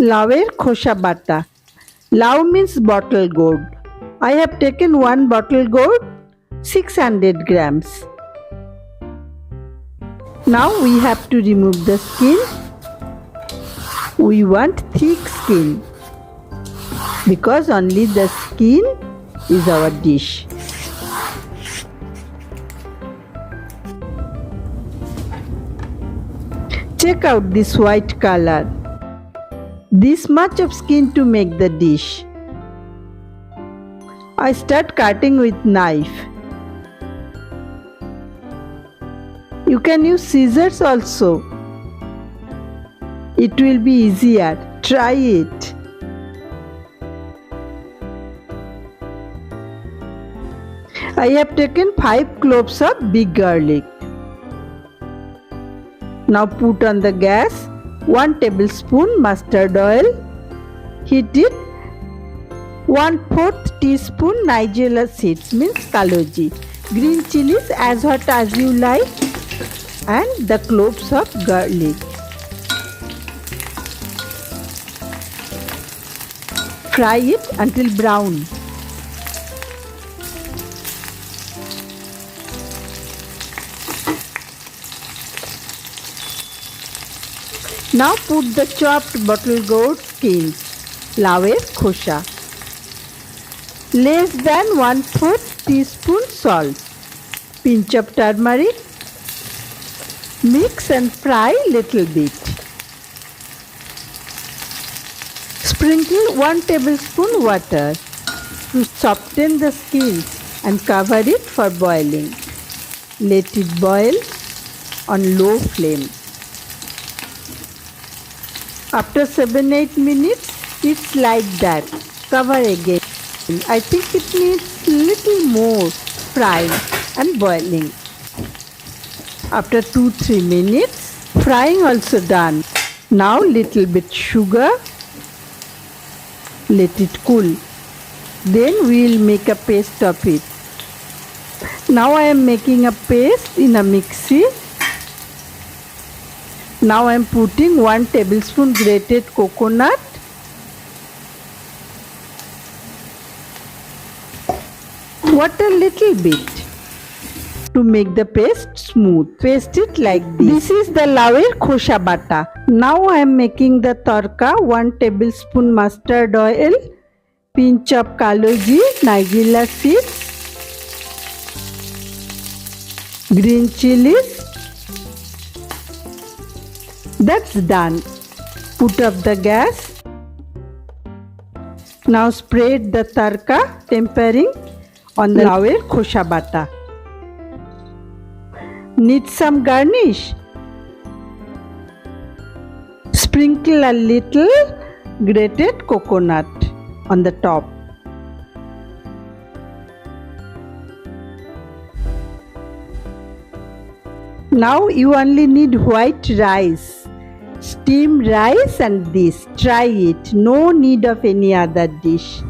Lau'er Khosa Bata. Lau means bottle gourd. I have taken 1 bottle gourd, 600 grams. Now we have to remove the skin. We want thick skin because only the skin is our dish. Check out this white color. This much of skin to make the dish. I start cutting with knife. You can use scissors also. It will be easier. Try it. I have taken 5 cloves of big garlic. Now put on the gas 1 tablespoon mustard oil. Heat it. 1/4 teaspoon Nigella seeds means kalonji. Green chillies as hot as you like. And the cloves of garlic. Fry it until brown. Now put the chopped bottle gourd skins, Lau'er Khosa. Less than 1/4 teaspoon salt, pinch of turmeric. Mix and fry little bit. Sprinkle 1 tablespoon water to soften the skins and cover it for boiling. Let it boil on low flame. After 7-8 minutes, it's like that. Cover again. I think it needs little more frying and boiling. After 2-3 minutes, frying also done. Now little bit sugar. Let it cool. Then we will make a paste of it. Now I am making a paste in a mixie. Now I am putting 1 tablespoon grated coconut. Water little bit to make the paste smooth. Paste it like this. This is the Lau'er Khosa Bata. Now I am making the tadka. 1 tablespoon mustard oil, pinch of kalonji, Nigella seeds, green chillies. That's done. Put up the gas. Now spread the tadka tempering on the Lau'er Khosa Bata. Need some garnish? Sprinkle a little grated coconut on the top. Now you only need white rice. Steamed rice and this. Try it. No need of any other dish.